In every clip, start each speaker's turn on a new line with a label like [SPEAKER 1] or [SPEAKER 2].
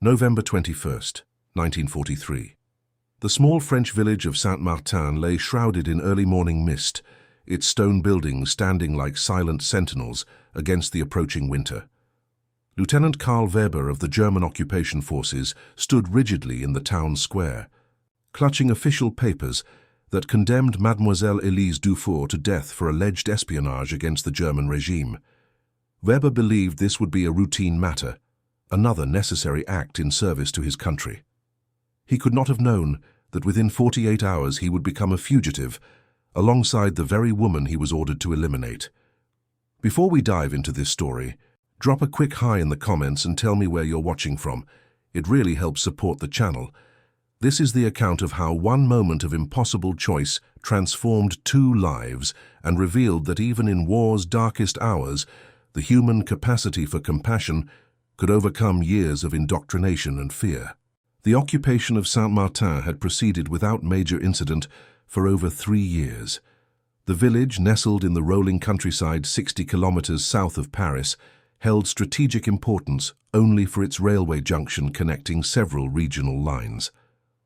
[SPEAKER 1] November 21st, 1943. The small French village of Saint-Martin lay shrouded in early morning mist, its stone buildings standing like silent sentinels against the approaching winter. Lieutenant Karl Weber of the German occupation forces stood rigidly in the town square, clutching official papers that condemned Mademoiselle Elise Dufour to death for alleged espionage against the German regime. Weber believed this would be a routine matter, another necessary act in service to his country. He could not have known that within 48 hours he would become a fugitive, alongside the very woman he was ordered to eliminate. Before we dive into this story, drop a quick hi in the comments and tell me where you're watching from. It really helps support the channel. This is the account of how one moment of impossible choice transformed 2 lives and revealed that even in war's darkest hours, the human capacity for compassion could overcome years of indoctrination and fear. The occupation of Saint-Martin had proceeded without major incident for over 3 years. The village, nestled in the rolling countryside 60 kilometers south of Paris, held strategic importance only for its railway junction connecting several regional lines.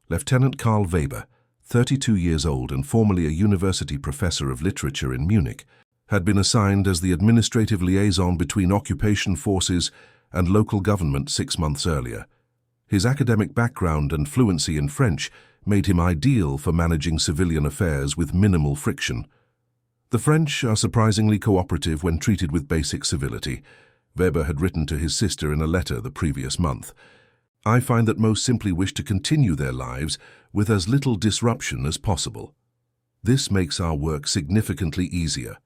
[SPEAKER 1] Lieutenant Karl Weber, 32 years old and formerly a university professor of literature in Munich, had been assigned as the administrative liaison between occupation forces and local government 6 months earlier. His academic background and fluency in French made him ideal for managing civilian affairs with minimal friction. The French are surprisingly cooperative when treated with basic civility. Weber had written to his sister in a letter the previous month. I find that most simply wish to continue their lives with as little disruption as possible. This makes our work significantly easier.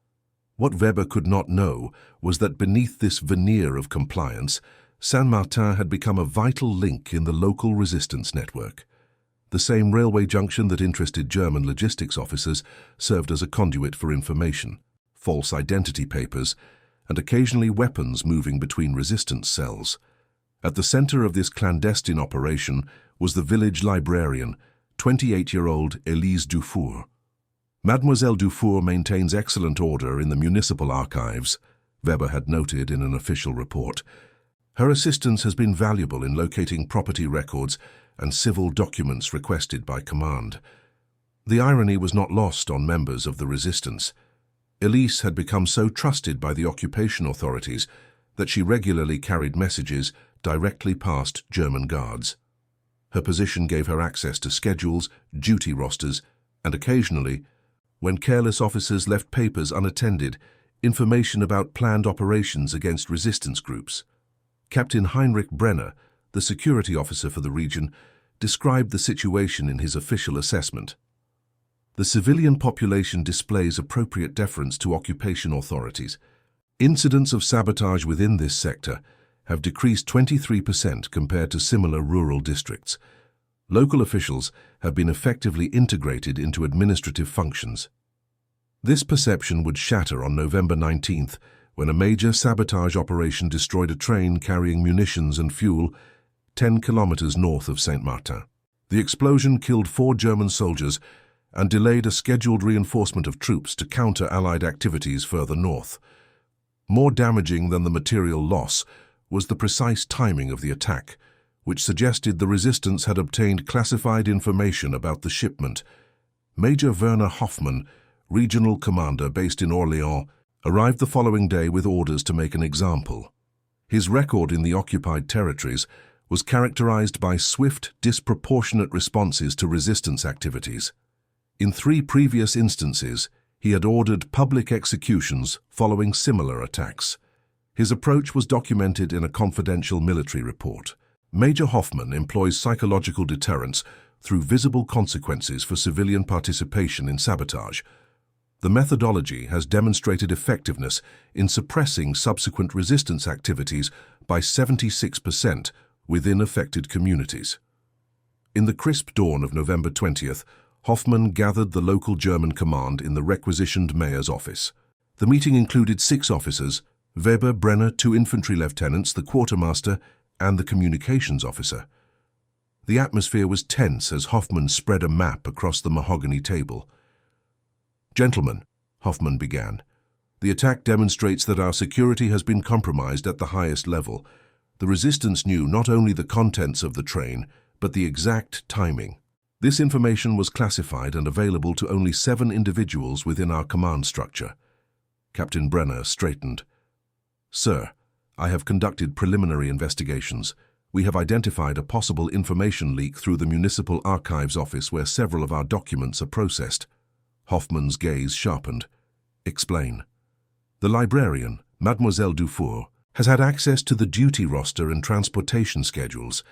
[SPEAKER 1] What Weber could not know was that beneath this veneer of compliance, Saint-Martin had become a vital link in the local resistance network. The same railway junction that interested German logistics officers served as a conduit for information, false identity papers, and occasionally weapons moving between resistance cells. At the center of this clandestine operation was the village librarian, 28-year-old Elise Dufour. Mademoiselle Dufour maintains excellent order in the municipal archives, Weber had noted in an official report. Her assistance has been valuable in locating property records and civil documents requested by command. The irony was not lost on members of the resistance. Elise had become so trusted by the occupation authorities that she regularly carried messages directly past German guards. Her position gave her access to schedules, duty rosters, and occasionally, when careless officers left papers unattended, information about planned operations against resistance groups. Captain Heinrich Brenner, the security officer for the region, described the situation in his official assessment. The civilian population displays appropriate deference to occupation authorities. Incidents of sabotage within this sector have decreased 23% compared to similar rural districts. Local officials have been effectively integrated into administrative functions. This perception would shatter on November 19th, when a major sabotage operation destroyed a train carrying munitions and fuel 10 kilometers north of Saint-Martin. The explosion killed 4 German soldiers and delayed a scheduled reinforcement of troops to counter Allied activities further north. More damaging than the material loss was the precise timing of the attack, which suggested the resistance had obtained classified information about the shipment. Major Werner Hoffmann, regional commander based in Orléans, arrived the following day with orders to make an example. His record in the occupied territories was characterized by swift, disproportionate responses to resistance activities. In 3 previous instances, he had ordered public executions following similar attacks. His approach was documented in a confidential military report. Major Hoffmann employs psychological deterrence through visible consequences for civilian participation in sabotage. The methodology has demonstrated effectiveness in suppressing subsequent resistance activities by 76% within affected communities. In the crisp dawn of November 20th, Hoffmann gathered the local German command in the requisitioned mayor's office. The meeting included 6 officers, Weber, Brenner, 2 infantry lieutenants, the quartermaster, and the communications officer. The atmosphere was tense as Hoffmann spread a map across the mahogany table. "Gentlemen," Hoffmann began, "the attack demonstrates that our security has been compromised at the highest level. The The resistance knew not only the contents of the train, but the exact timing. This information was classified and available to only 7 individuals within our command structure. Captain Brenner straightened. "Sir, I have conducted preliminary investigations. We have identified a possible information leak through the Municipal Archives Office where several of our documents are processed." Hoffman's gaze sharpened. "Explain." "The librarian, Mademoiselle Dufour, has had access to the duty roster and transportation schedules.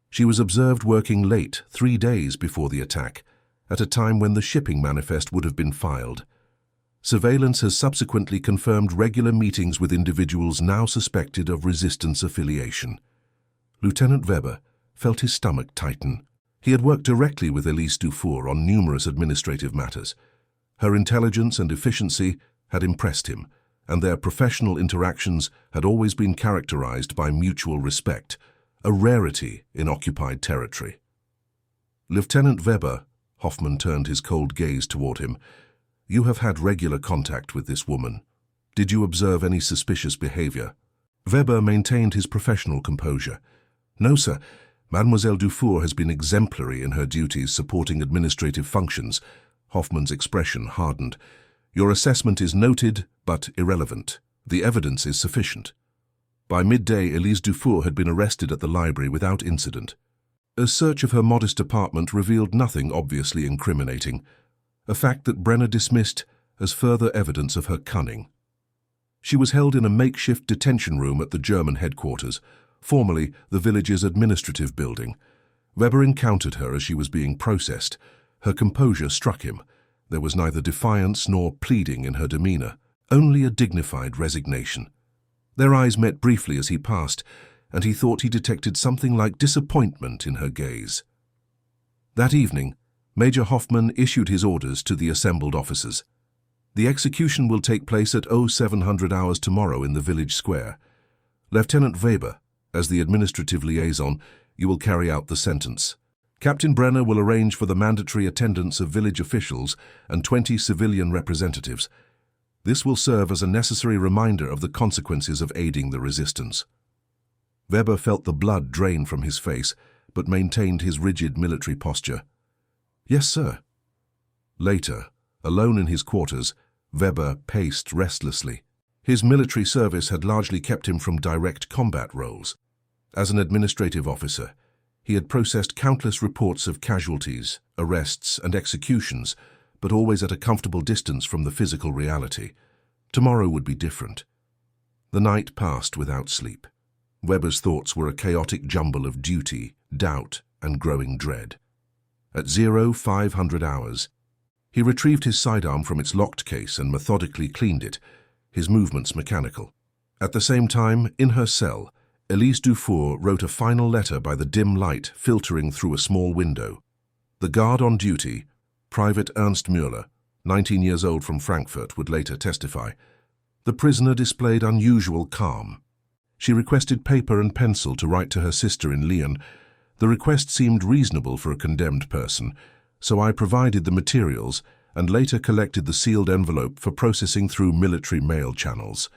[SPEAKER 1] She was observed working late 3 days before the attack, at a time when the shipping manifest would have been filed. Surveillance has subsequently confirmed regular meetings with individuals now suspected of resistance affiliation." Lieutenant Weber felt his stomach tighten. He had worked directly with Elise Dufour on numerous administrative matters. Her intelligence and efficiency had impressed him, and their professional interactions had always been characterized by mutual respect, a rarity in occupied territory. "Lieutenant Weber," Hoffman turned his cold gaze toward him, "you have had regular contact with this woman. Did you observe any suspicious behavior?" Weber maintained his professional composure. "No, sir. Mademoiselle Dufour has been exemplary in her duties supporting administrative functions." Hoffman's expression hardened. "Your assessment is noted, but irrelevant. The evidence is sufficient." By midday, Elise Dufour had been arrested at the library without incident. A search of her modest apartment revealed nothing obviously incriminating, a fact that Brenner dismissed as further evidence of her cunning. She was held in a makeshift detention room at the German headquarters, formerly the village's administrative building. Weber encountered her as she was being processed. Her composure struck him. There was neither defiance nor pleading in her demeanor, only a dignified resignation. Their eyes met briefly as he passed, and he thought he detected something like disappointment in her gaze. That evening, Major Hoffman issued his orders to the assembled officers. "The execution will take place at 0700 hours tomorrow in the village square. Lieutenant Weber, as the administrative liaison, you will carry out the sentence. Captain Brenner will arrange for the mandatory attendance of village officials and 20 civilian representatives. This will serve as a necessary reminder of the consequences of aiding the resistance." Weber felt the blood drain from his face, but maintained his rigid military posture. "Yes, sir." Later, alone in his quarters, Weber paced restlessly. His military service had largely kept him from direct combat roles. As an administrative officer, he had processed countless reports of casualties, arrests, and executions, but always at a comfortable distance from the physical reality. Tomorrow would be different. The night passed without sleep. Weber's thoughts were a chaotic jumble of duty, doubt, and growing dread. At 0500 hours, he retrieved his sidearm from its locked case and methodically cleaned it, his movements mechanical. At the same time, in her cell, Elise Dufour wrote a final letter by the dim light filtering through a small window. The guard on duty, Private Ernst Müller, 19 years old from Frankfurt, would later testify. The prisoner displayed unusual calm. She requested paper and pencil to write to her sister in Lyon. The request seemed reasonable for a condemned person, so I provided the materials and later collected the sealed envelope for processing through military mail channels.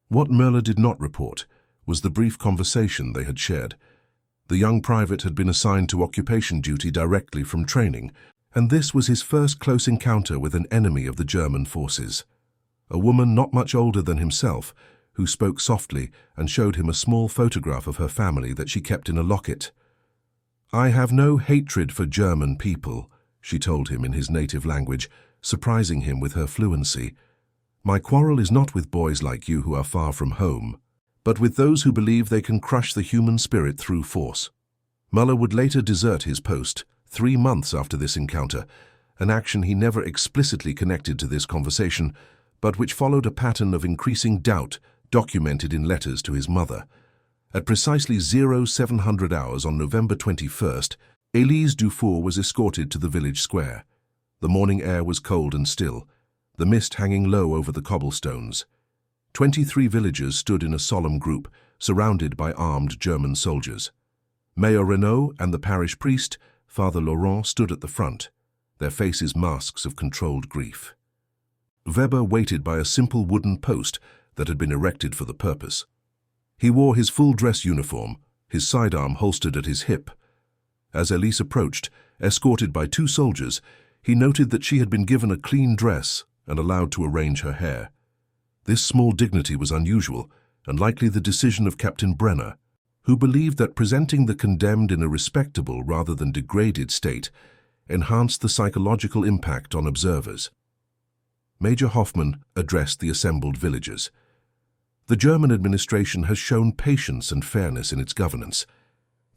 [SPEAKER 1] What Müller did not report was the brief conversation they had shared. The young private had been assigned to occupation duty directly from training, and this was his first close encounter with an enemy of the German forces. A woman not much older than himself, who spoke softly and showed him a small photograph of her family that she kept in a locket. "I have no hatred for German people," she told him in his native language, surprising him with her fluency. "My quarrel is not with boys like you who are far from home, but with those who believe they can crush the human spirit through force." Müller would later desert his post, 3 months after this encounter, an action he never explicitly connected to this conversation, but which followed a pattern of increasing doubt documented in letters to his mother. At precisely 0700 hours on November 21st, Elise Dufour was escorted to the village square. The morning air was cold and still, the mist hanging low over the cobblestones. 23 villagers stood in a solemn group, surrounded by armed German soldiers. Mayor Renaud and the parish priest, Father Laurent, stood at the front, their faces masks of controlled grief. Weber waited by a simple wooden post that had been erected for the purpose. He wore his full dress uniform, his sidearm holstered at his hip. As Elise approached, escorted by 2 soldiers, he noted that she had been given a clean dress and allowed to arrange her hair. This small dignity was unusual, and likely the decision of Captain Brenner, who believed that presenting the condemned in a respectable rather than degraded state enhanced the psychological impact on observers. Major Hoffmann addressed the assembled villagers. The German administration has shown patience and fairness in its governance.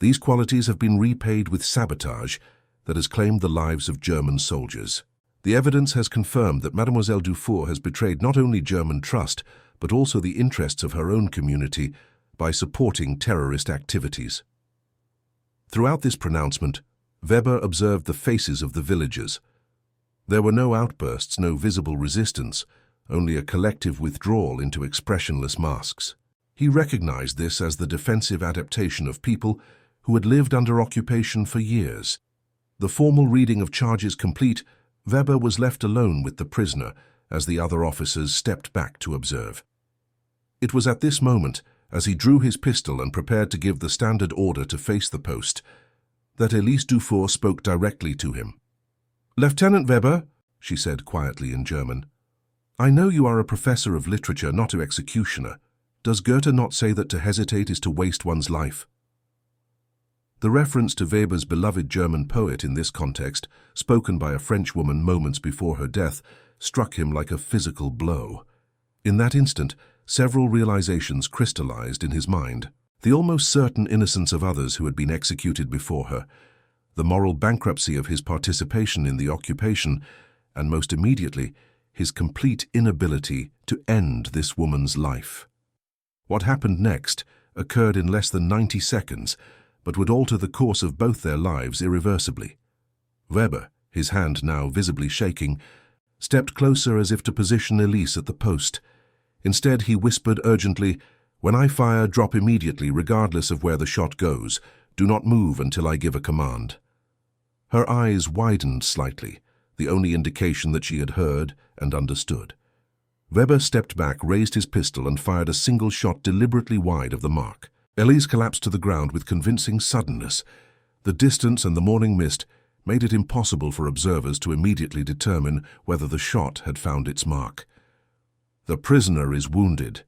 [SPEAKER 1] These qualities have been repaid with sabotage that has claimed the lives of German soldiers. The evidence has confirmed that Mademoiselle Dufour has betrayed not only German trust, but also the interests of her own community by supporting terrorist activities. Throughout this pronouncement, Weber observed the faces of the villagers. There were no outbursts, no visible resistance, only a collective withdrawal into expressionless masks. He recognized this as the defensive adaptation of people who had lived under occupation for years. The formal reading of charges complete, Weber was left alone with the prisoner as the other officers stepped back to observe. It was at this moment, as he drew his pistol and prepared to give the standard order to face the post, that Elise Dufour spoke directly to him. "Lieutenant Weber," she said quietly in German, "I know you are a professor of literature, not an executioner. Does Goethe not say that to hesitate is to waste one's life?" The reference to Weber's beloved German poet in this context, spoken by a French woman moments before her death, struck him like a physical blow. In that instant, several realizations crystallized in his mind. The almost certain innocence of others who had been executed before her, the moral bankruptcy of his participation in the occupation, and most immediately, his complete inability to end this woman's life. What happened next occurred in less than 90 seconds, but would alter the course of both their lives irreversibly. Weber, his hand now visibly shaking, stepped closer as if to position Elise at the post. Instead, he whispered urgently, "When I fire, drop immediately, regardless of where the shot goes. Do not move until I give a command." Her eyes widened slightly, the only indication that she had heard and understood. Weber stepped back, raised his pistol, and fired a single shot deliberately wide of the mark. Elise collapsed to the ground with convincing suddenness. The distance and the morning mist made it impossible for observers to immediately determine whether the shot had found its mark. "The prisoner is wounded,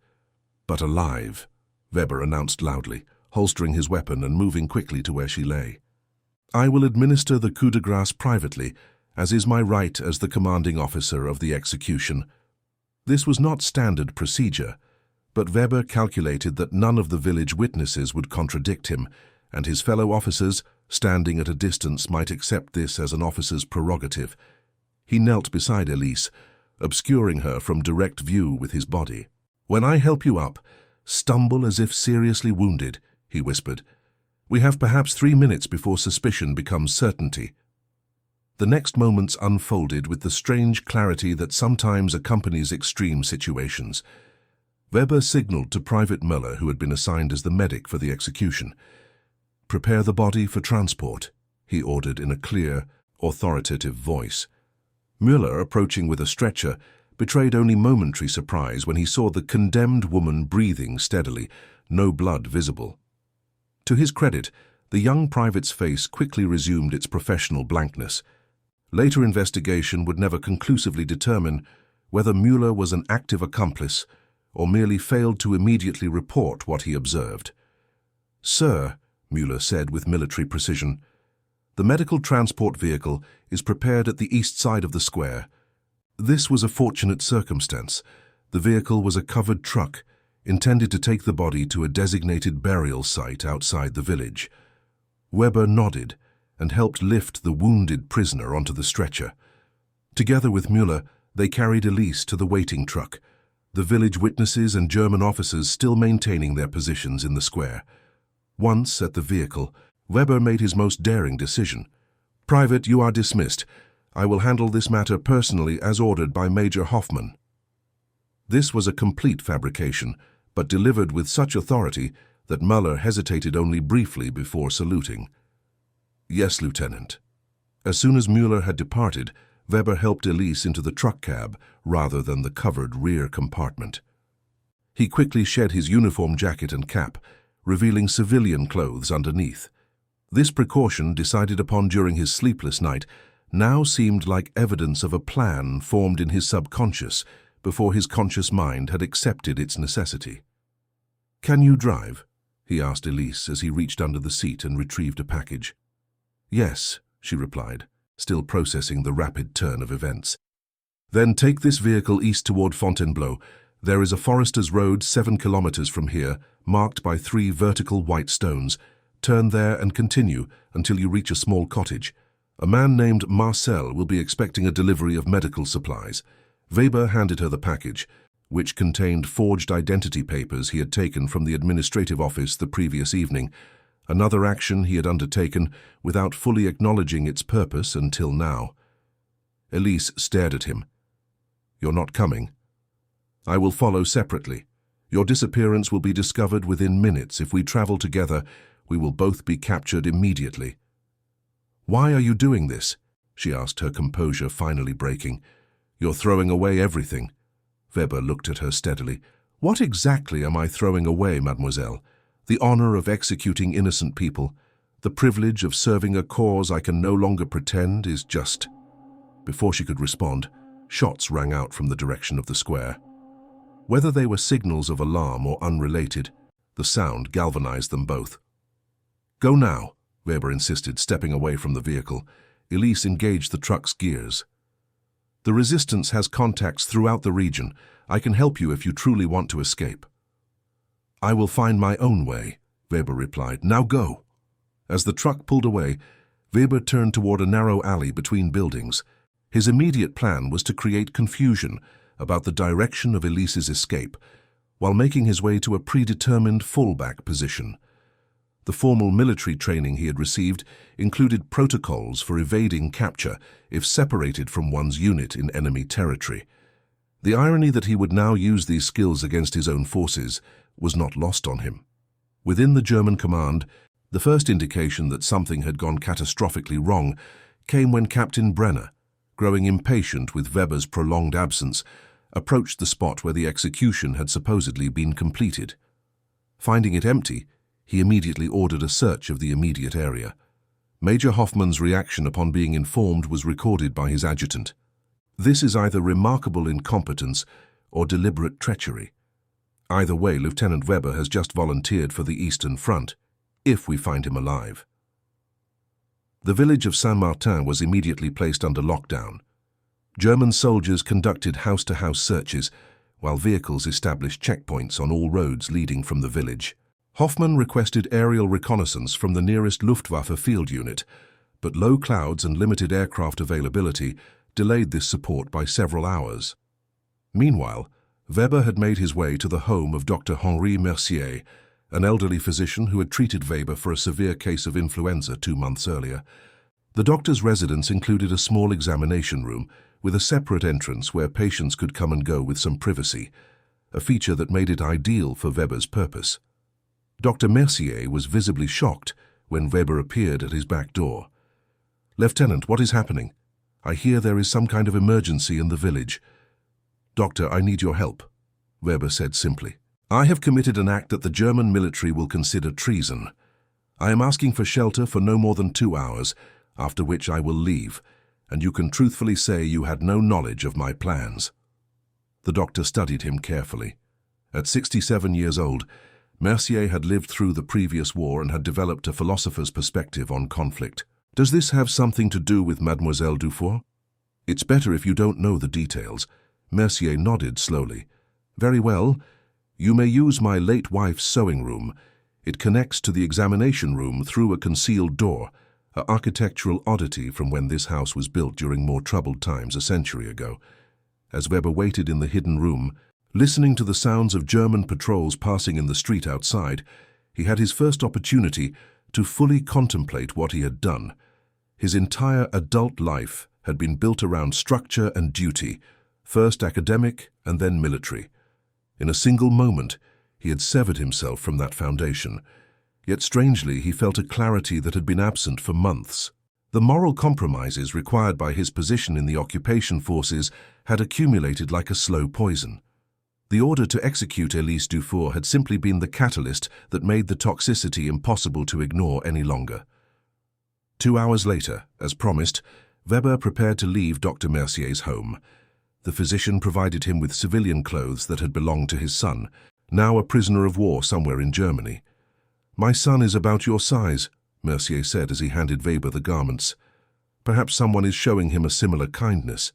[SPEAKER 1] but alive," Weber announced loudly, holstering his weapon and moving quickly to where she lay. "I will administer the coup de grâce privately, as is my right as the commanding officer of the execution." This was not standard procedure, but Weber calculated that none of the village witnesses would contradict him, and his fellow officers, standing at a distance, might accept this as an officer's prerogative. He knelt beside Elise, obscuring her from direct view with his body. "When I help you up, stumble as if seriously wounded," he whispered. "We have perhaps 3 minutes before suspicion becomes certainty." The next moments unfolded with the strange clarity that sometimes accompanies extreme situations. Weber signaled to Private Müller, who had been assigned as the medic for the execution. "Prepare the body for transport," he ordered in a clear, authoritative voice. Müller, approaching with a stretcher, betrayed only momentary surprise when he saw the condemned woman breathing steadily, no blood visible. To his credit, the young private's face quickly resumed its professional blankness. Later investigation would never conclusively determine whether Müller was an active accomplice or merely failed to immediately report what he observed. "Sir," Müller said with military precision, "the medical transport vehicle is prepared at the east side of the square. This was a fortunate circumstance. The vehicle was a covered truck, intended to take the body to a designated burial site outside the village." Weber nodded and helped lift the wounded prisoner onto the stretcher. Together with Müller, they carried Elise to the waiting truck, the village witnesses and German officers still maintaining their positions in the square. Once at the vehicle, Weber made his most daring decision. "Private, you are dismissed. I will handle this matter personally as ordered by Major Hoffmann." This was a complete fabrication, but delivered with such authority that Müller hesitated only briefly before saluting. "Yes, Lieutenant." As soon as Müller had departed, Weber helped Elise into the truck cab rather than the covered rear compartment. He quickly shed his uniform jacket and cap, revealing civilian clothes underneath. This precaution, decided upon during his sleepless night, now seemed like evidence of a plan formed in his subconscious before his conscious mind had accepted its necessity. "Can you drive?" he asked Elise as he reached under the seat and retrieved a package. "Yes," she replied, still processing the rapid turn of events. "Then take this vehicle east toward Fontainebleau. There is a forester's road 7 kilometers from here, marked by 3 vertical white stones. Turn there and continue until you reach a small cottage. A man named Marcel will be expecting a delivery of medical supplies." Weber handed her the package, which contained forged identity papers he had taken from the administrative office the previous evening, another action he had undertaken without fully acknowledging its purpose until now. Elise stared at him. "You're not coming?" "I will follow separately. Your disappearance will be discovered within minutes. If we travel together, we will both be captured immediately." "Why are you doing this?" she asked, her composure finally breaking. "You're throwing away everything." Weber looked at her steadily. "What exactly am I throwing away, mademoiselle? The honor of executing innocent people, the privilege of serving a cause I can no longer pretend is just—" Before she could respond, shots rang out from the direction of the square. Whether they were signals of alarm or unrelated, the sound galvanized them both. "Go now," Weber insisted, stepping away from the vehicle. Elise engaged the truck's gears. "The resistance has contacts throughout the region. I can help you if you truly want to escape." "I will find my own way," Weber replied. "Now go." As the truck pulled away, Weber turned toward a narrow alley between buildings. His immediate plan was to create confusion about the direction of Elise's escape, while making his way to a predetermined fallback position. The formal military training he had received included protocols for evading capture if separated from one's unit in enemy territory. The irony that he would now use these skills against his own forces was not lost on him. Within the German command, the first indication that something had gone catastrophically wrong came when Captain Brenner, growing impatient with Weber's prolonged absence, approached the spot where the execution had supposedly been completed. Finding it empty, he immediately ordered a search of the immediate area. Major Hoffmann's reaction upon being informed was recorded by his adjutant. "This is either remarkable incompetence or deliberate treachery. Either way, Lieutenant Weber has just volunteered for the Eastern Front, if we find him alive." The village of Saint-Martin was immediately placed under lockdown. German soldiers conducted house-to-house searches, while vehicles established checkpoints on all roads leading from the village. Hoffmann requested aerial reconnaissance from the nearest Luftwaffe field unit, but low clouds and limited aircraft availability delayed this support by several hours. Meanwhile, Weber had made his way to the home of Dr. Henri Mercier, an elderly physician who had treated Weber for a severe case of influenza 2 months earlier. The doctor's residence included a small examination room with a separate entrance where patients could come and go with some privacy, a feature that made it ideal for Weber's purpose. Dr. Mercier was visibly shocked when Weber appeared at his back door. "Lieutenant, what is happening? I hear there is some kind of emergency in the village." "Doctor, I need your help," Weber said simply. "I have committed an act that the German military will consider treason. I am asking for shelter for no more than 2 hours, after which I will leave, and you can truthfully say you had no knowledge of my plans." The doctor studied him carefully. At 67 years old, Mercier had lived through the previous war and had developed a philosopher's perspective on conflict. "Does this have something to do with Mademoiselle Dufour?" "It's better if you don't know the details." Mercier nodded slowly. "Very well. You may use my late wife's sewing room. It connects to the examination room through a concealed door, an architectural oddity from when this house was built during more troubled times a century ago." As Weber waited in the hidden room, listening to the sounds of German patrols passing in the street outside, he had his first opportunity to fully contemplate what he had done. His entire adult life had been built around structure and duty, first academic and then military. In a single moment, he had severed himself from that foundation. Yet strangely, he felt a clarity that had been absent for months. The moral compromises required by his position in the occupation forces had accumulated like a slow poison. The order to execute Elise Dufour had simply been the catalyst that made the toxicity impossible to ignore any longer. 2 hours later, as promised, Weber prepared to leave Dr. Mercier's home. The physician provided him with civilian clothes that had belonged to his son, now a prisoner of war somewhere in Germany. "My son is about your size," Mercier said as he handed Weber the garments. "Perhaps someone is showing him a similar kindness."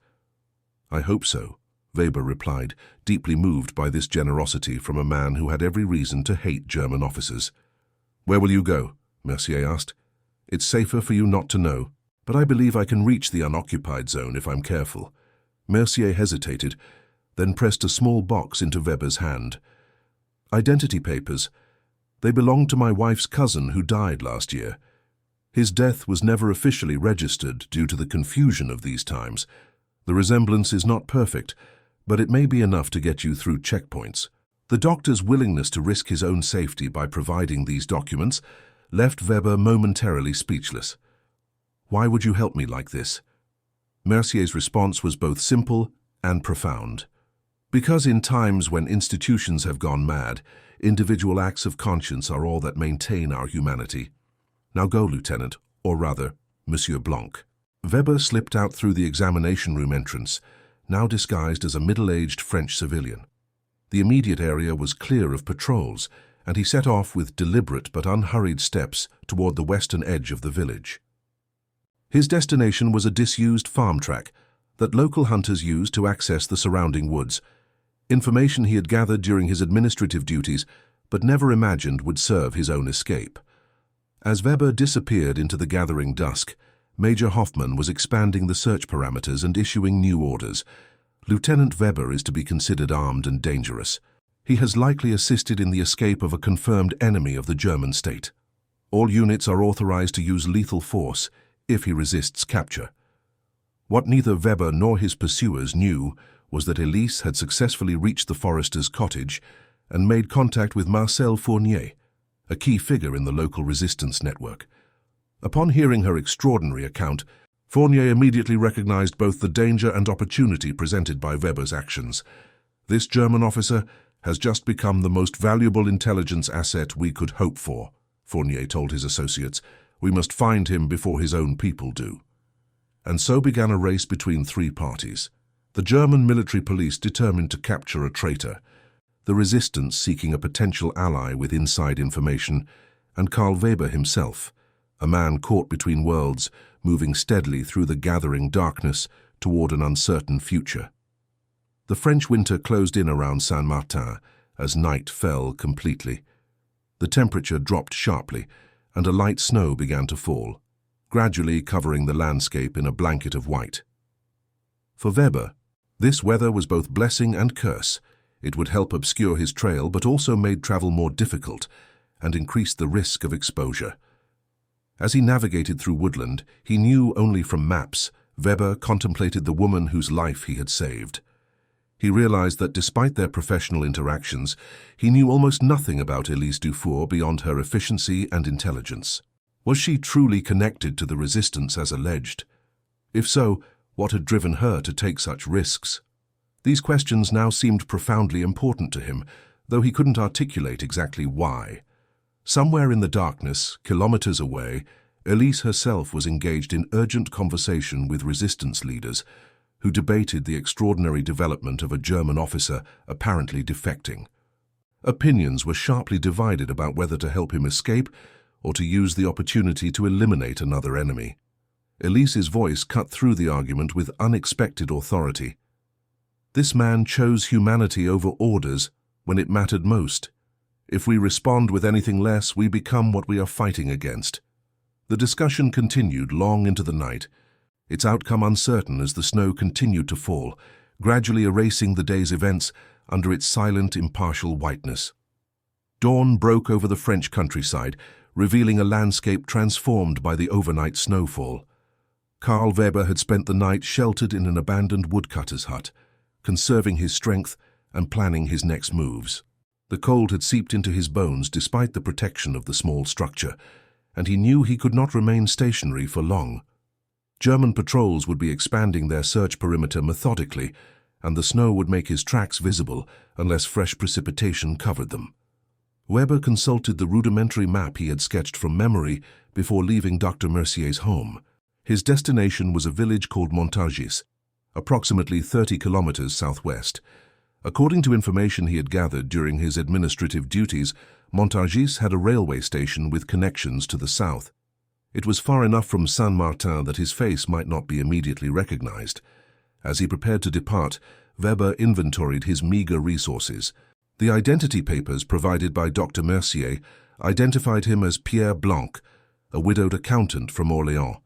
[SPEAKER 1] "I hope so," Weber replied, deeply moved by this generosity from a man who had every reason to hate German officers. "Where will you go?" Mercier asked. "It's safer for you not to know, but I believe I can reach the unoccupied zone if I'm careful." Mercier hesitated, then pressed a small box into Weber's hand. "Identity papers. They belong to my wife's cousin who died last year. His death was never officially registered due to the confusion of these times. The resemblance is not perfect, but it may be enough to get you through checkpoints." The doctor's willingness to risk his own safety by providing these documents left Weber momentarily speechless. "Why would you help me like this?" Mercier's response was both simple and profound. "Because in times when institutions have gone mad, individual acts of conscience are all that maintain our humanity. Now go, Lieutenant, or rather, Monsieur Blanc." Weber slipped out through the examination room entrance, now disguised as a middle-aged French civilian. The immediate area was clear of patrols, and he set off with deliberate but unhurried steps toward the western edge of the village. His destination was a disused farm track that local hunters used to access the surrounding woods, information he had gathered during his administrative duties but never imagined would serve his own escape. As Weber disappeared into the gathering dusk, Major Hoffman was expanding the search parameters and issuing new orders. "Lieutenant Weber is to be considered armed and dangerous. He has likely assisted in the escape of a confirmed enemy of the German state. All units are authorized to use lethal force if he resists capture." What neither Weber nor his pursuers knew was that Elise had successfully reached the forester's cottage and made contact with Marcel Fournier, a key figure in the local resistance network. Upon hearing her extraordinary account, Fournier immediately recognized both the danger and opportunity presented by Weber's actions. "This German officer has just become the most valuable intelligence asset we could hope for," Fournier told his associates. "We must find him before his own people do." And so began a race between three parties. The German military police determined to capture a traitor, the resistance seeking a potential ally with inside information, and Karl Weber himself, a man caught between worlds, moving steadily through the gathering darkness toward an uncertain future. The French winter closed in around Saint-Martin as night fell completely. The temperature dropped sharply, and a light snow began to fall, gradually covering the landscape in a blanket of white. For Weber, this weather was both blessing and curse. It would help obscure his trail, but also made travel more difficult and increased the risk of exposure. As he navigated through woodland, he knew only from maps, Weber contemplated the woman whose life he had saved. He realized that despite their professional interactions, he knew almost nothing about Elise Dufour beyond her efficiency and intelligence. Was she truly connected to the resistance as alleged? If so, what had driven her to take such risks? These questions now seemed profoundly important to him, though he couldn't articulate exactly why. Somewhere in the darkness, kilometers away, Elise herself was engaged in urgent conversation with resistance leaders, who debated the extraordinary development of a German officer apparently defecting. Opinions were sharply divided about whether to help him escape or to use the opportunity to eliminate another enemy. Elise's voice cut through the argument with unexpected authority. "This man chose humanity over orders when it mattered most. If we respond with anything less, we become what we are fighting against." The discussion continued long into the night, its outcome uncertain as the snow continued to fall, gradually erasing the day's events under its silent, impartial whiteness. Dawn broke over the French countryside, revealing a landscape transformed by the overnight snowfall. Karl Weber had spent the night sheltered in an abandoned woodcutter's hut, conserving his strength and planning his next moves. The cold had seeped into his bones despite the protection of the small structure, and he knew he could not remain stationary for long. German patrols would be expanding their search perimeter methodically, and the snow would make his tracks visible unless fresh precipitation covered them. Weber consulted the rudimentary map he had sketched from memory before leaving Dr. Mercier's home. His destination was a village called Montargis, approximately 30 kilometers southwest. According to information he had gathered during his administrative duties, Montargis had a railway station with connections to the south. It was far enough from Saint-Martin that his face might not be immediately recognized. As he prepared to depart, Weber inventoried his meager resources. The identity papers provided by Dr. Mercier identified him as Pierre Blanc, a widowed accountant from Orléans.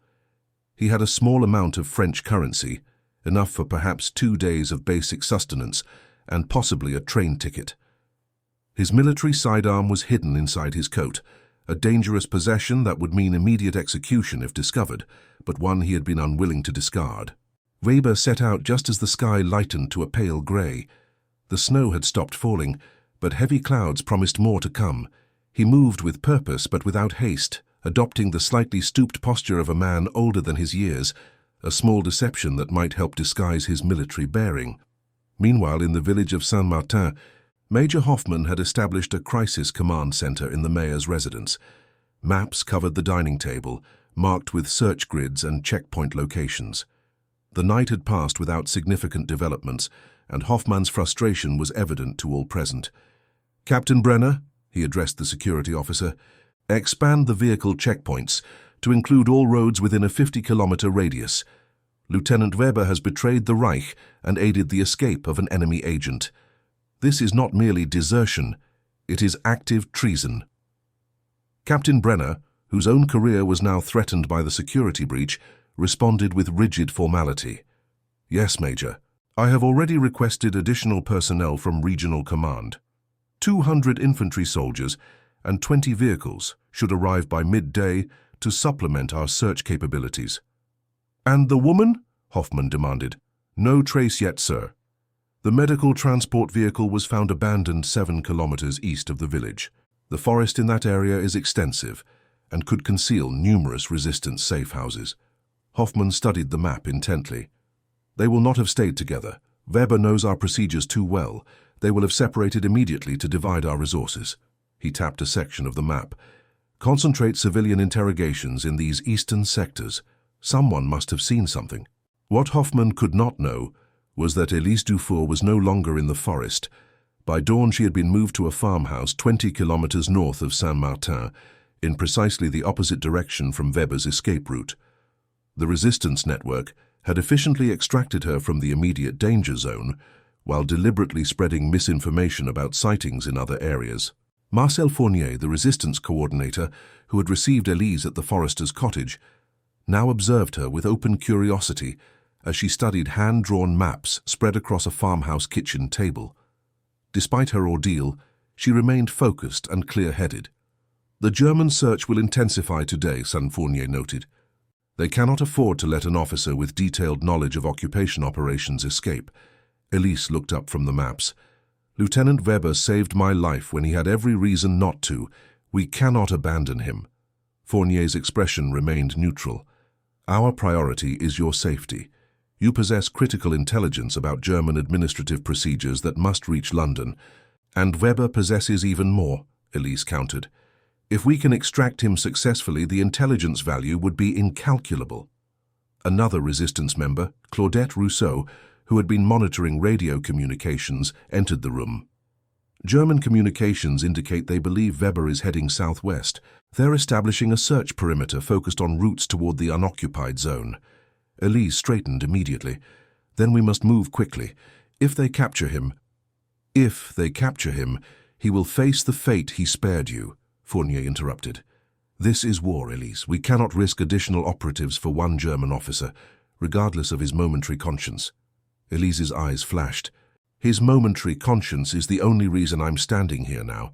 [SPEAKER 1] He had a small amount of French currency, enough for perhaps 2 days of basic sustenance and possibly a train ticket. His military sidearm was hidden inside his coat, a dangerous possession that would mean immediate execution if discovered, but one he had been unwilling to discard. Weber set out just as the sky lightened to a pale grey. The snow had stopped falling, but heavy clouds promised more to come. He moved with purpose but without haste, adopting the slightly stooped posture of a man older than his years, a small deception that might help disguise his military bearing. Meanwhile, in the village of Saint-Martin, Major Hoffman had established a crisis command center in the mayor's residence. Maps covered the dining table, marked with search grids and checkpoint locations. The night had passed without significant developments, and Hoffman's frustration was evident to all present. "Captain Brenner," he addressed the security officer, "expand the vehicle checkpoints to include all roads within a 50-kilometer radius. Lieutenant Weber has betrayed the Reich and aided the escape of an enemy agent. This is not merely desertion, it is active treason." Captain Brenner, whose own career was now threatened by the security breach, responded with rigid formality. "Yes, Major. I have already requested additional personnel from Regional Command. 200 infantry soldiers and 20 vehicles should arrive by midday to supplement our search capabilities." "And the woman?" Hoffman demanded. "No trace yet, sir. The medical transport vehicle was found abandoned 7 kilometers east of the village. The forest in that area is extensive and could conceal numerous resistance safe houses." Hoffman studied the map intently. "They will not have stayed together. Weber knows our procedures too well. They will have separated immediately to divide our resources." He tapped a section of the map. "Concentrate civilian interrogations in these eastern sectors. Someone must have seen something." What Hoffman could not know was that Elise Dufour was no longer in the forest. By dawn she had been moved to a farmhouse 20 kilometers north of Saint-Martin, in precisely the opposite direction from Weber's escape route. The resistance network had efficiently extracted her from the immediate danger zone, while deliberately spreading misinformation about sightings in other areas. Marcel Fournier, the resistance coordinator, who had received Elise at the forester's cottage, now observed her with open curiosity as she studied hand-drawn maps spread across a farmhouse kitchen table. Despite her ordeal, she remained focused and clear-headed. "The German search will intensify today," Fournier noted. "They cannot afford to let an officer with detailed knowledge of occupation operations escape." Elise looked up from the maps. "Lieutenant Weber saved my life when he had every reason not to. We cannot abandon him." Fournier's expression remained neutral. "Our priority is your safety. You possess critical intelligence about German administrative procedures that must reach London, and Weber possesses even more," Elise countered. "If we can extract him successfully, the intelligence value would be incalculable." Another resistance member, Claudette Rousseau, who had been monitoring radio communications, entered the room. "German communications indicate they believe Weber is heading southwest. They're establishing a search perimeter focused on routes toward the unoccupied zone." Elise straightened immediately. "Then we must move quickly. If they capture him, he will face the fate he spared you," Fournier interrupted. "This is war, Elise. We cannot risk additional operatives for one German officer, regardless of his momentary conscience." Elise's eyes flashed. "His momentary conscience is the only reason I'm standing here now,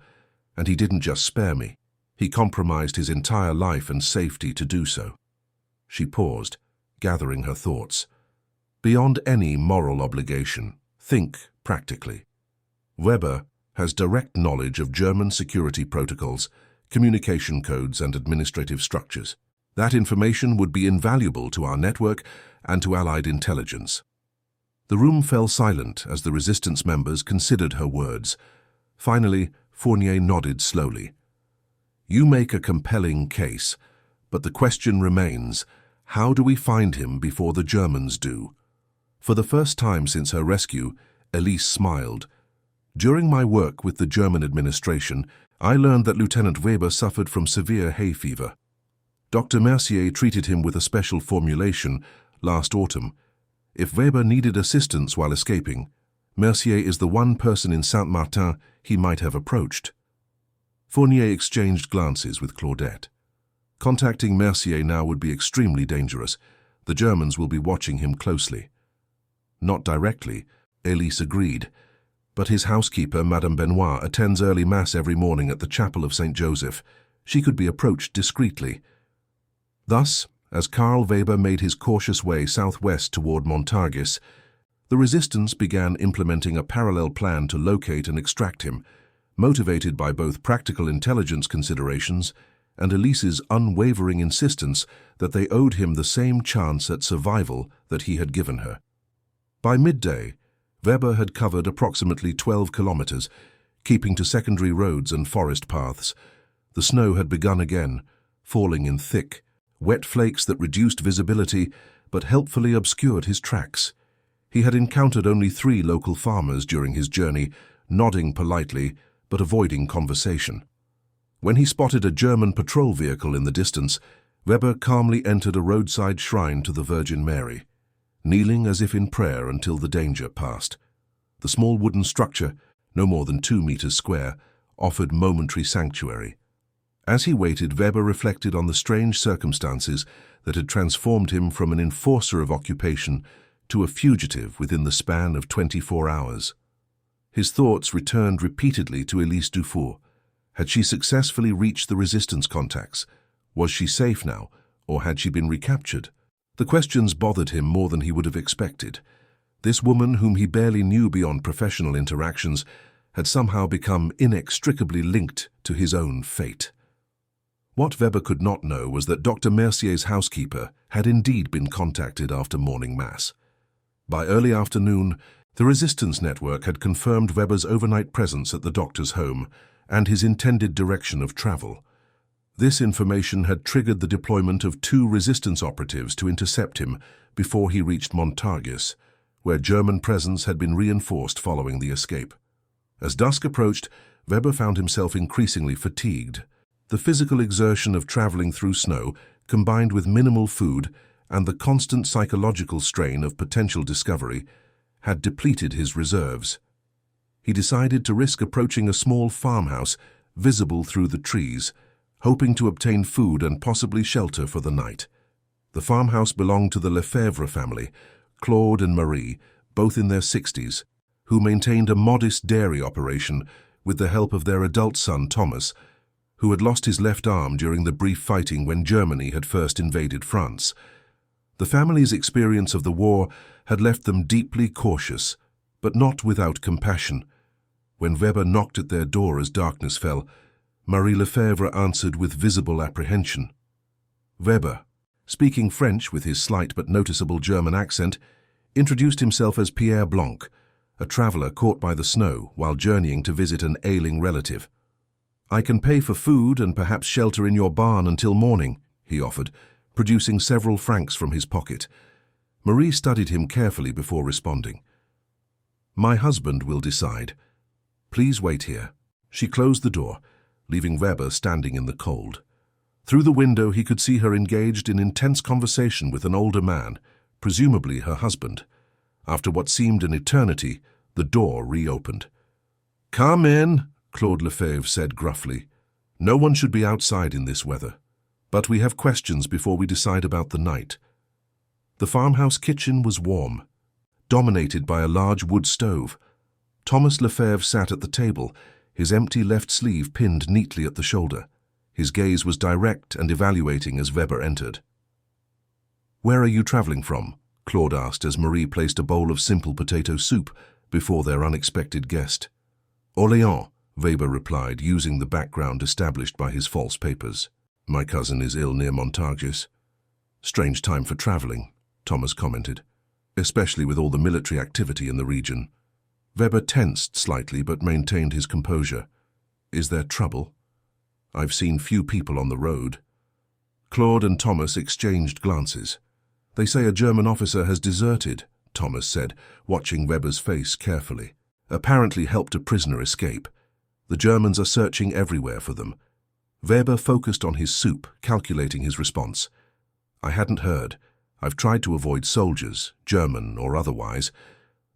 [SPEAKER 1] and he didn't just spare me. He compromised his entire life and safety to do so." She paused, gathering her thoughts. "Beyond any moral obligation, think practically. Weber has direct knowledge of German security protocols, communication codes, and administrative structures. That information would be invaluable to our network and to Allied intelligence. The room fell silent as the resistance members considered her words. Finally, Fournier nodded slowly. "You make a compelling case, but the question remains, how do we find him before the Germans do?" For the first time since her rescue, Elise smiled. "During my work with the German administration, I learned that Lieutenant Weber suffered from severe hay fever. Dr. Mercier treated him with a special formulation last autumn. If Weber needed assistance while escaping, Mercier is the one person in Saint-Martin he might have approached." Fournier exchanged glances with Claudette. Contacting Mercier now would be extremely dangerous. The Germans will be watching him closely. Not directly, Elise agreed, but his housekeeper, Madame Benoit, attends early mass every morning at the chapel of St. Joseph. She could be approached discreetly. Thus, as Karl Weber made his cautious way southwest toward Montargis, the resistance began implementing a parallel plan to locate and extract him, motivated by both practical intelligence considerations and Elise's unwavering insistence that they owed him the same chance at survival that he had given her. By midday, Weber had covered approximately 12 kilometers, keeping to secondary roads and forest paths. The snow had begun again, falling in thick, wet flakes that reduced visibility but helpfully obscured his tracks. He had encountered only 3 local farmers during his journey, nodding politely but avoiding conversation. When he spotted a German patrol vehicle in the distance, Weber calmly entered a roadside shrine to the Virgin Mary, kneeling as if in prayer until the danger passed. The small wooden structure, no more than 2 meters square, offered momentary sanctuary. As he waited, Weber reflected on the strange circumstances that had transformed him from an enforcer of occupation to a fugitive within the span of 24 hours. His thoughts returned repeatedly to Elise Dufour. Had she successfully reached the resistance contacts? Was she safe now, or had she been recaptured? The questions bothered him more than he would have expected. This woman, whom he barely knew beyond professional interactions, had somehow become inextricably linked to his own fate. What Weber could not know was that Dr. Mercier's housekeeper had indeed been contacted after morning mass. By early afternoon, the resistance network had confirmed Weber's overnight presence at the doctor's home and his intended direction of travel. This information had triggered the deployment of 2 resistance operatives to intercept him before he reached Montargis, where German presence had been reinforced following the escape. As dusk approached, Weber found himself increasingly fatigued. The physical exertion of traveling through snow, combined with minimal food and the constant psychological strain of potential discovery, had depleted his reserves. He decided to risk approaching a small farmhouse visible through the trees, hoping to obtain food and possibly shelter for the night. The farmhouse belonged to the Lefebvre family, Claude and Marie, both in their 60s, who maintained a modest dairy operation with the help of their adult son Thomas, who had lost his left arm during the brief fighting when Germany had first invaded France. The family's experience of the war had left them deeply cautious, but not without compassion. When Weber knocked at their door as darkness fell, Marie Lefebvre answered with visible apprehension. Weber, speaking French with his slight but noticeable German accent, introduced himself as Pierre Blanc, a traveler caught by the snow while journeying to visit an ailing relative. "I can pay for food and perhaps shelter in your barn until morning," he offered, producing several francs from his pocket. Marie studied him carefully before responding. "My husband will decide. Please wait here." She closed the door, leaving Weber standing in the cold. Through the window he could see her engaged in intense conversation with an older man, presumably her husband. After what seemed an eternity, the door reopened. "Come in," Claude Lefebvre said gruffly. "No one should be outside in this weather. But we have questions before we decide about the night." The farmhouse kitchen was warm, dominated by a large wood stove. Thomas Lefebvre sat at the table, his empty left sleeve pinned neatly at the shoulder. His gaze was direct and evaluating as Weber entered. "Where are you traveling from?" Claude asked as Marie placed a bowl of simple potato soup before their unexpected guest. "Orléans," Weber replied, using the background established by his false papers. "My cousin is ill near Montargis." "Strange time for traveling," Thomas commented. especially with all the military activity in the region. Weber tensed slightly but maintained his composure. Is there trouble? I've seen few people on the road. Claude and Thomas exchanged glances. They say a German officer has deserted, Thomas said, watching Weber's face carefully. Apparently helped a prisoner escape. The Germans are searching everywhere for them. Weber focused on his soup, calculating his response. I hadn't heard. I've tried to avoid soldiers, German or otherwise.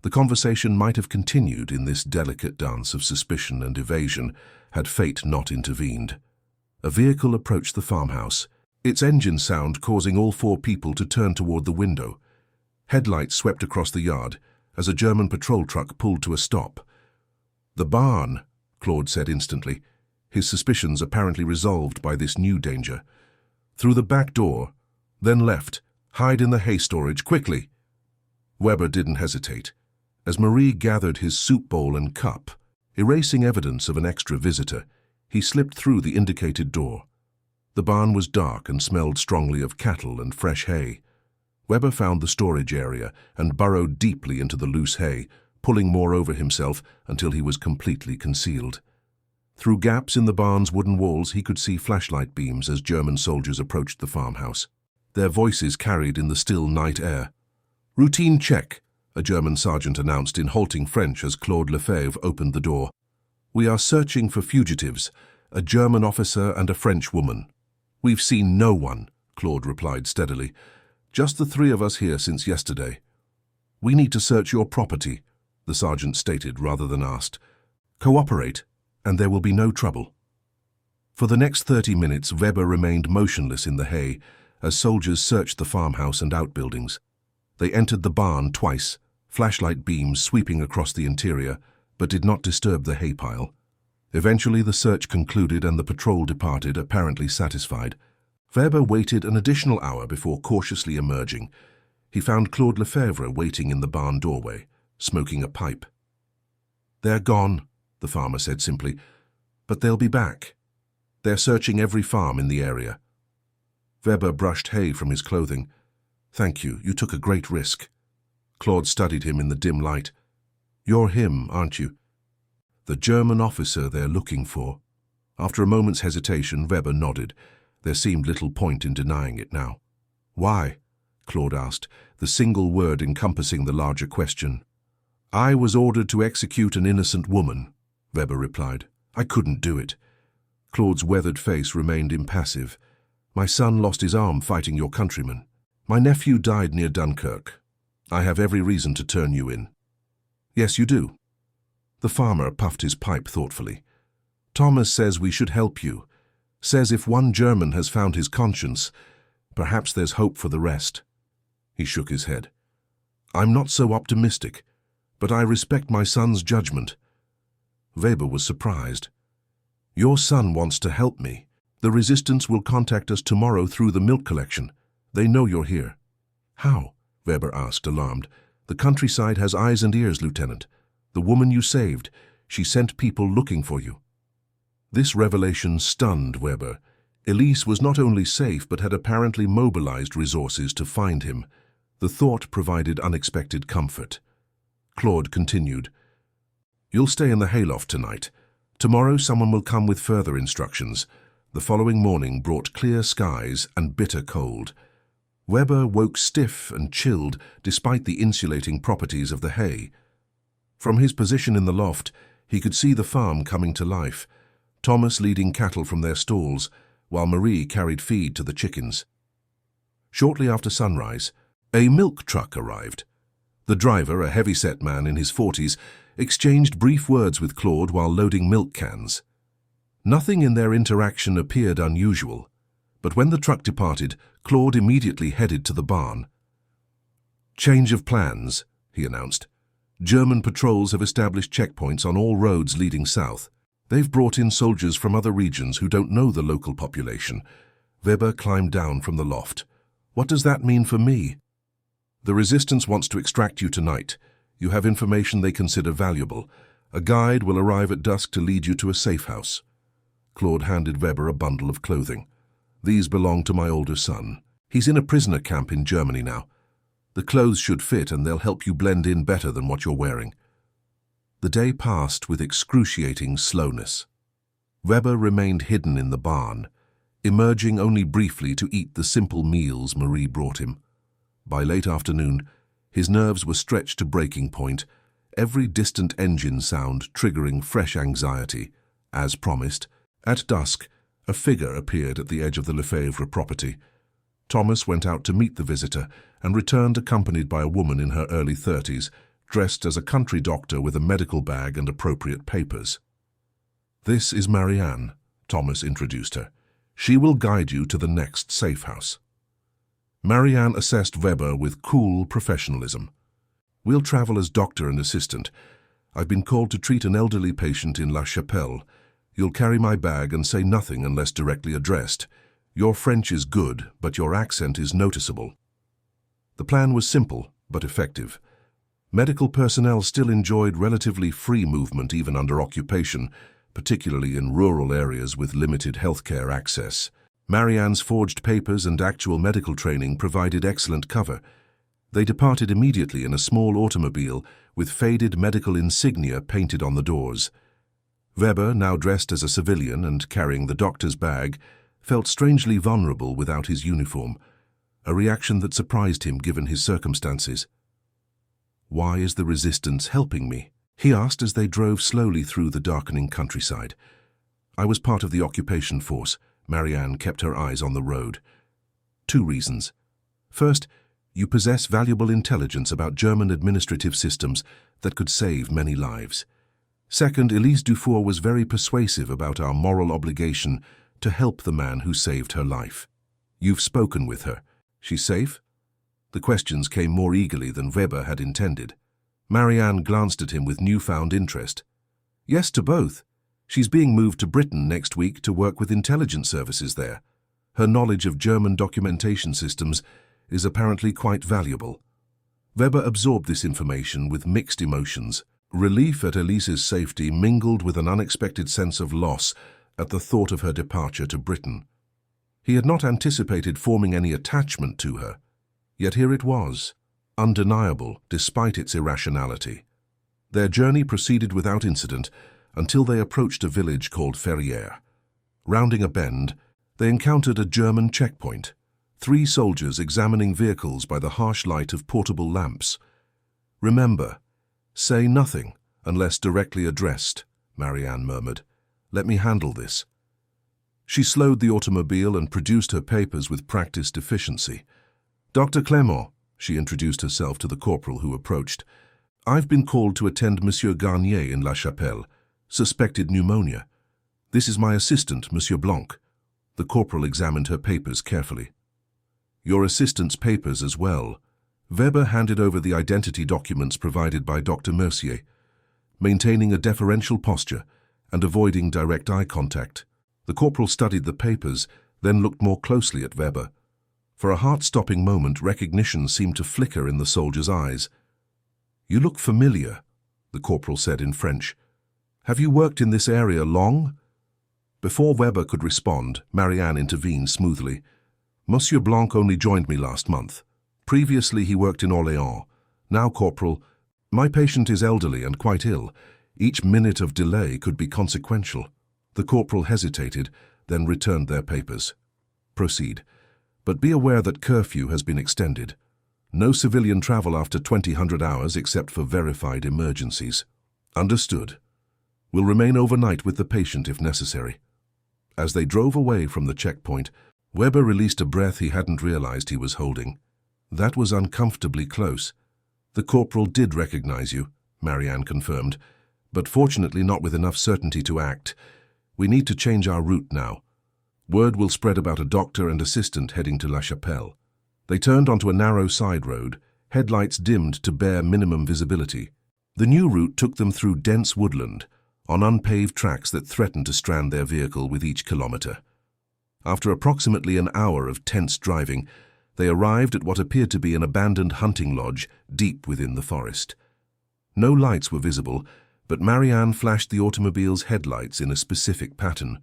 [SPEAKER 1] The conversation might have continued in this delicate dance of suspicion and evasion had fate not intervened. A vehicle approached the farmhouse, its engine sound causing all four people to turn toward the window. Headlights swept across the yard as a German patrol truck pulled to a stop. The barn, Claude said instantly, his suspicions apparently resolved by this new danger. Through the back door, then left. Hide in the hay storage, quickly. Weber didn't hesitate. As Marie gathered his soup bowl and cup, erasing evidence of an extra visitor, he slipped through the indicated door. The barn was dark and smelled strongly of cattle and fresh hay. Weber found the storage area and burrowed deeply into the loose hay, pulling more over himself until he was completely concealed. Through gaps in the barn's wooden walls, he could see flashlight beams as German soldiers approached the farmhouse. Their voices carried in the still night air. Routine check, a German sergeant announced in halting French as Claude Lefebvre opened the door. We are searching for fugitives, a German officer and a French woman. We've seen no one, Claude replied steadily. Just the three of us here since yesterday. We need to search your property, the sergeant stated rather than asked. Cooperate, and there will be no trouble. For the next 30 minutes, Weber remained motionless in the hay as soldiers searched the farmhouse and outbuildings. They entered the barn twice, flashlight beams sweeping across the interior, but did not disturb the hay pile. Eventually the search concluded and the patrol departed, apparently satisfied. Weber waited an additional hour before cautiously emerging. He found Claude Lefebvre waiting in the barn doorway, smoking a pipe. They're gone, the farmer said simply, but they'll be back. They're searching every farm in the area. Weber brushed hay from his clothing. Thank you, you took a great risk. Claude studied him in the dim light. You're him, aren't you? The German officer they're looking for. After a moment's hesitation, Weber nodded. There seemed little point in denying it now. Why? Claude asked, the single word encompassing the larger question. I was ordered to execute an innocent woman, Weber replied. I couldn't do it. Claude's weathered face remained impassive. My son lost his arm fighting your countrymen. My nephew died near Dunkirk. I have every reason to turn you in. Yes, you do. The farmer puffed his pipe thoughtfully. Thomas says we should help you. Says if one German has found his conscience, perhaps there's hope for the rest. He shook his head. I'm not so optimistic, but I respect my son's judgment. Weber was surprised. Your son wants to help me. The resistance will contact us tomorrow through the milk collection. They know you're here. How? Weber asked, alarmed. The countryside has eyes and ears, Lieutenant. The woman you saved, she sent people looking for you. This revelation stunned Weber. Elise was not only safe but had apparently mobilized resources to find him. The thought provided unexpected comfort. Claude continued. You'll stay in the hayloft tonight. Tomorrow someone will come with further instructions. The following morning brought clear skies and bitter cold. Weber woke stiff and chilled despite the insulating properties of the hay. From his position in the loft, he could see the farm coming to life, Thomas leading cattle from their stalls, while Marie carried feed to the chickens. Shortly after sunrise, a milk truck arrived. The driver, a heavy-set man in his 40s, exchanged brief words with Claude while loading milk cans. Nothing in their interaction appeared unusual, but when the truck departed, Claude immediately headed to the barn. Change of plans, he announced. German patrols have established checkpoints on all roads leading south. They've brought in soldiers from other regions who don't know the local population. Weber climbed down from the loft. What does that mean for me? The resistance wants to extract you tonight. You have information they consider valuable. A guide will arrive at dusk to lead you to a safe house. Claude handed Weber a bundle of clothing. These belong to my older son. He's in a prisoner camp in Germany now. The clothes should fit and they'll help you blend in better than what you're wearing. The day passed with excruciating slowness. Weber remained hidden in the barn, emerging only briefly to eat the simple meals Marie brought him. By late afternoon, his nerves were stretched to breaking point, every distant engine sound triggering fresh anxiety. As promised, at dusk, a figure appeared at the edge of the Lefebvre property. Thomas went out to meet the visitor and returned accompanied by a woman in her early 30s, dressed as a country doctor with a medical bag and appropriate papers. "This is Marianne," Thomas introduced her. "She will guide you to the next safe house." Marianne assessed Weber with cool professionalism. "We'll travel as doctor and assistant. I've been called to treat an elderly patient in La Chapelle. You'll carry my bag and say nothing unless directly addressed. Your French is good, but your accent is noticeable." The plan was simple, but effective. Medical personnel still enjoyed relatively free movement even under occupation, particularly in rural areas with limited healthcare access. Marianne's forged papers and actual medical training provided excellent cover. They departed immediately in a small automobile with faded medical insignia painted on the doors. Weber, now dressed as a civilian and carrying the doctor's bag, felt strangely vulnerable without his uniform, a reaction that surprised him given his circumstances. "Why is the resistance helping me?" he asked as they drove slowly through the darkening countryside. "I was part of the occupation force." Marianne kept her eyes on the road. "Two reasons. First, you possess valuable intelligence about German administrative systems that could save many lives. Second, Elise Dufour was very persuasive about our moral obligation to help the man who saved her life. You've spoken with her. She's safe?" The questions came more eagerly than Weber had intended. Marianne glanced at him with newfound interest. "Yes to both. She's being moved to Britain next week to work with intelligence services there. Her knowledge of German documentation systems is apparently quite valuable." Weber absorbed this information with mixed emotions. Relief at Elise's safety mingled with an unexpected sense of loss at the thought of her departure to Britain. He had not anticipated forming any attachment to her, yet here it was, undeniable despite its irrationality. Their journey proceeded without incident until they approached a village called Ferrières. Rounding a bend, they encountered a German checkpoint, 3 soldiers examining vehicles by the harsh light of portable lamps. "Remember, say nothing unless directly addressed," Marianne murmured. "Let me handle this." She slowed the automobile and produced her papers with practiced efficiency. "Dr. Clément," she introduced herself to the corporal who approached. "I've been called to attend Monsieur Garnier in La Chapelle, suspected pneumonia. This is my assistant, Monsieur Blanc." The corporal examined her papers carefully. "Your assistant's papers as well." Weber handed over the identity documents provided by Dr. Mercier, maintaining a deferential posture and avoiding direct eye contact. The corporal studied the papers, then looked more closely at Weber. For a heart-stopping moment, recognition seemed to flicker in the soldier's eyes. "You look familiar," the corporal said in French. "Have you worked in this area long?" Before Weber could respond, Marianne intervened smoothly. "Monsieur Blanc only joined me last month. Previously he worked in Orléans. Now, Corporal, my patient is elderly and quite ill. Each minute of delay could be consequential." The corporal hesitated, then returned their papers. "Proceed. But be aware that curfew has been extended. No civilian travel after 2000 hours except for verified emergencies." "Understood. We'll remain overnight with the patient if necessary." As they drove away from the checkpoint, Weber released a breath he hadn't realized he was holding. That was uncomfortably close. "The corporal did recognize you," Marianne confirmed, "but fortunately not with enough certainty to act. We need to change our route now. Word will spread about a doctor and assistant heading to La Chapelle." They turned onto a narrow side road, headlights dimmed to bare minimum visibility. The new route took them through dense woodland, on unpaved tracks that threatened to strand their vehicle with each kilometer. After approximately an hour of tense driving, they arrived at what appeared to be an abandoned hunting lodge deep within the forest. No lights were visible, but Marianne flashed the automobile's headlights in a specific pattern.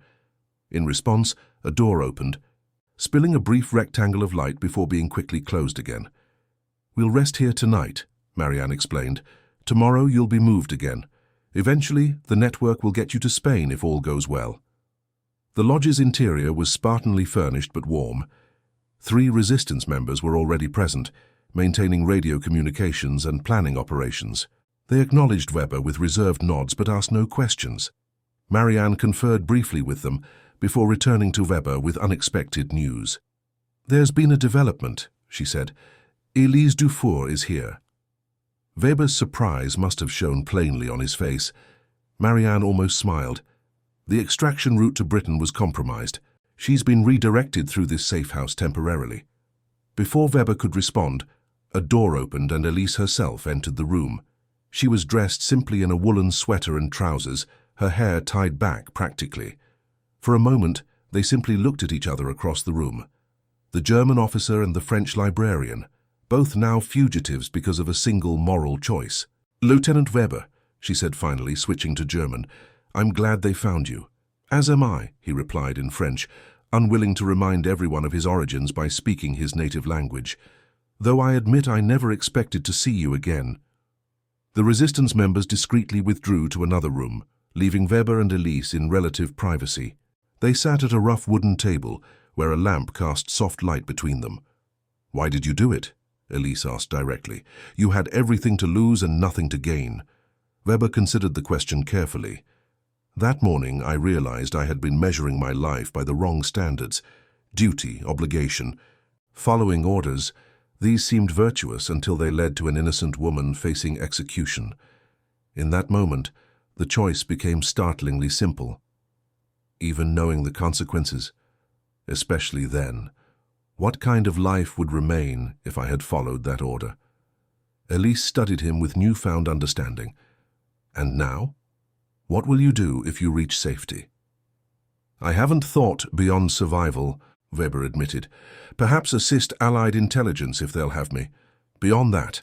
[SPEAKER 1] In response, a door opened, spilling a brief rectangle of light before being quickly closed again. We'll rest here tonight, Marianne explained. Tomorrow you'll be moved again. Eventually, the network will get you to Spain if all goes well. The lodge's interior was spartanly furnished but warm. 3 resistance members were already present, maintaining radio communications and planning operations. They acknowledged Weber with reserved nods but asked no questions. Marianne conferred briefly with them before returning to Weber with unexpected news. There's been a development, she said. Elise Dufour is here. Weber's surprise must have shown plainly on his face. Marianne almost smiled. The extraction route to Britain was compromised. She's been redirected through this safe house temporarily. Before Weber could respond, a door opened and Elise herself entered the room. She was dressed simply in a woolen sweater and trousers, her hair tied back practically. For a moment, they simply looked at each other across the room. The German officer and the French librarian, both now fugitives because of a single moral choice. Lieutenant Weber, she said finally, switching to German, I'm glad they found you. As am I, he replied in French, unwilling to remind everyone of his origins by speaking his native language. Though I admit I never expected to see you again. The resistance members discreetly withdrew to another room, leaving Weber and Elise in relative privacy. They sat at a rough wooden table, where a lamp cast soft light between them. Why did you do it? Elise asked directly. You had everything to lose and nothing to gain. Weber considered the question carefully. That morning I realized I had been measuring my life by the wrong standards. Duty, obligation, following orders. These seemed virtuous until they led to an innocent woman facing execution. In that moment, the choice became startlingly simple. Even knowing the consequences, especially then, what kind of life would remain if I had followed that order? Elise studied him with newfound understanding. And now? What will you do if you reach safety? I haven't thought beyond survival, Weber admitted. Perhaps assist Allied intelligence if they'll have me. Beyond that.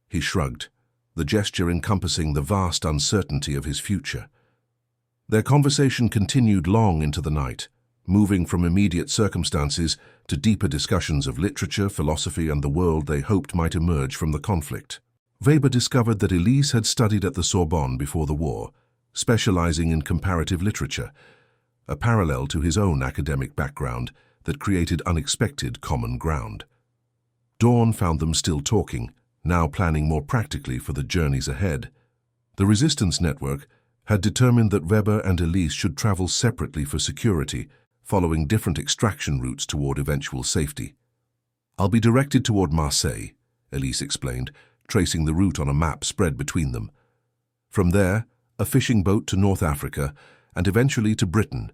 [SPEAKER 1] He shrugged, the gesture encompassing the vast uncertainty of his future. Their conversation continued long into the night, moving from immediate circumstances to deeper discussions of literature, philosophy, and the world they hoped might emerge from the conflict. Weber discovered that Elise had studied at the Sorbonne before the war, specializing in comparative literature, a parallel to his own academic background that created unexpected common ground. Dawn found them still talking, now planning more practically for the journeys ahead. The resistance network had determined that Weber and Elise should travel separately for security, following different extraction routes toward eventual safety. I'll be directed toward Marseille, Elise explained, tracing the route on a map spread between them. From there, a fishing boat to North Africa, and eventually to Britain.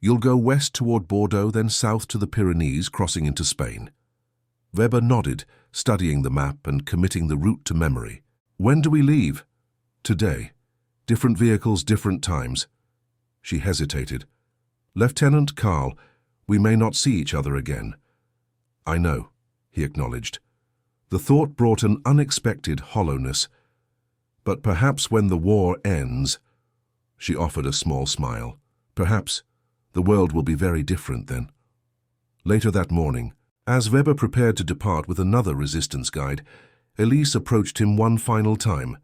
[SPEAKER 1] You'll go west toward Bordeaux, then south to the Pyrenees, crossing into Spain. Weber nodded, studying the map and committing the route to memory. When do we leave? Today. Different vehicles, different times. She hesitated. Lieutenant Karl, we may not see each other again. I know, he acknowledged. The thought brought an unexpected hollowness. But perhaps when the war ends, she offered a small smile. Perhaps the world will be very different then. Later that morning, as Weber prepared to depart with another resistance guide, Elise approached him one final time.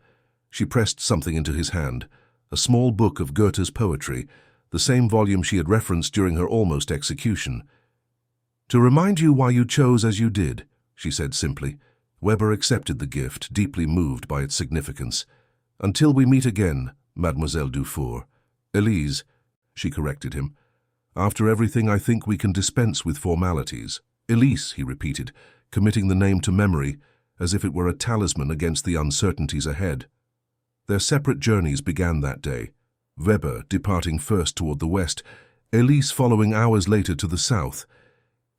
[SPEAKER 1] She pressed something into his hand, a small book of Goethe's poetry, the same volume she had referenced during her almost execution. To remind you why you chose as you did, she said simply. Weber accepted the gift, deeply moved by its significance. Until we meet again, Mademoiselle Dufour. Elise, she corrected him. After everything, I think we can dispense with formalities. Elise, he repeated, committing the name to memory, as if it were a talisman against the uncertainties ahead. Their separate journeys began that day, Weber departing first toward the west, Elise following hours later to the south.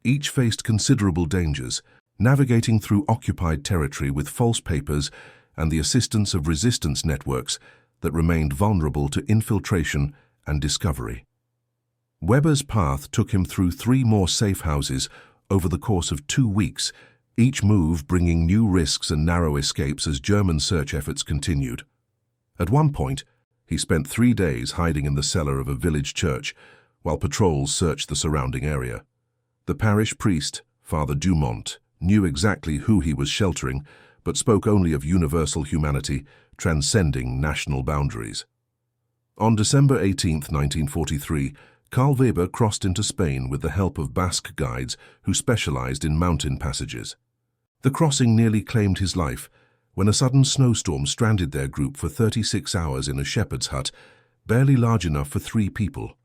[SPEAKER 1] Each faced considerable dangers, navigating through occupied territory with false papers and the assistance of resistance networks that remained vulnerable to infiltration and discovery. Weber's path took him through 3 more safe houses over the course of 2 weeks, each move bringing new risks and narrow escapes as German search efforts continued. At one point, he spent 3 days hiding in the cellar of a village church while patrols searched the surrounding area. The parish priest, Father Dumont, knew exactly who he was sheltering, but spoke only of universal humanity, transcending national boundaries. On December 18, 1943, Karl Weber crossed into Spain with the help of Basque guides who specialized in mountain passages. The crossing nearly claimed his life when a sudden snowstorm stranded their group for 36 hours in a shepherd's hut, barely large enough for 3 people.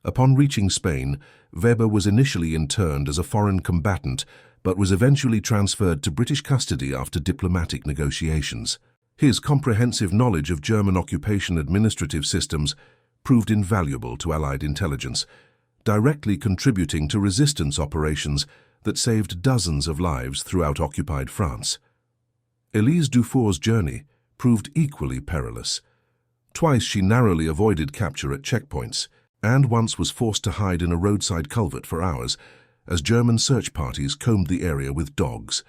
[SPEAKER 1] Upon reaching Spain, Weber was initially interned as a foreign combatant, but was eventually transferred to British custody after diplomatic negotiations. His comprehensive knowledge of German occupation administrative systems proved invaluable to Allied intelligence, directly contributing to resistance operations that saved dozens of lives throughout occupied France. Elise Dufour's journey proved equally perilous. Twice she narrowly avoided capture at checkpoints, and once was forced to hide in a roadside culvert for hours as German search parties combed the area with dogs.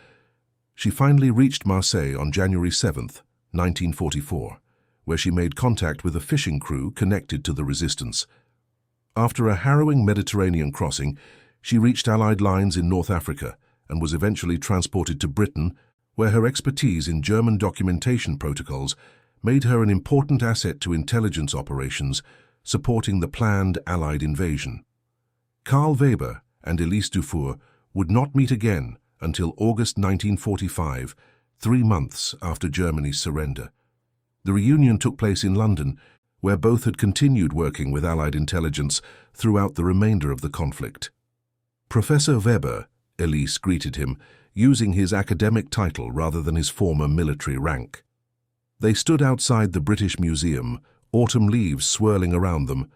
[SPEAKER 1] She finally reached Marseille on January 7, 1944, where she made contact with a fishing crew connected to the resistance. After a harrowing Mediterranean crossing, she reached Allied lines in North Africa and was eventually transported to Britain, where her expertise in German documentation protocols made her an important asset to intelligence operations supporting the planned Allied invasion. Karl Weber and Elise Dufour would not meet again until August 1945, 3 months after Germany's surrender. The reunion took place in London, where both had continued working with Allied intelligence throughout the remainder of the conflict. Professor Weber, Elise greeted him, using his academic title rather than his former military rank. They stood outside the British Museum, autumn leaves swirling around them.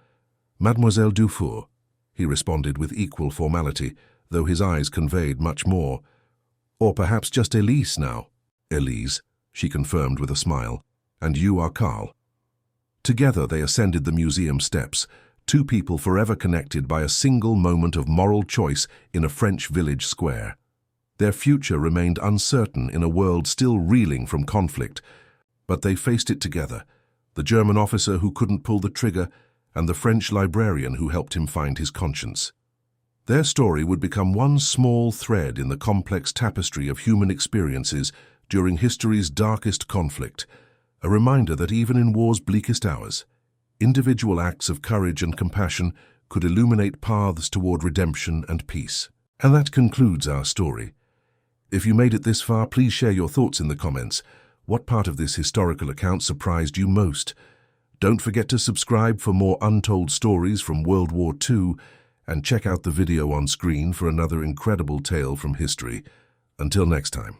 [SPEAKER 1] "Mademoiselle Dufour," he responded with equal formality, though his eyes conveyed much more. "Or perhaps just Elise now." "Elise," she confirmed with a smile. "And you are Karl." Together they ascended the museum steps, 2 people forever connected by a single moment of moral choice in a French village square. Their future remained uncertain in a world still reeling from conflict, but they faced it together, the German officer who couldn't pull the trigger and the French librarian who helped him find his conscience. Their story would become one small thread in the complex tapestry of human experiences during history's darkest conflict, a reminder that even in war's bleakest hours, individual acts of courage and compassion could illuminate paths toward redemption and peace. And that concludes our story. If you made it this far, please share your thoughts in the comments. What part of this historical account surprised you most? Don't forget to subscribe for more untold stories from World War II, and check out the video on screen for another incredible tale from history. Until next time.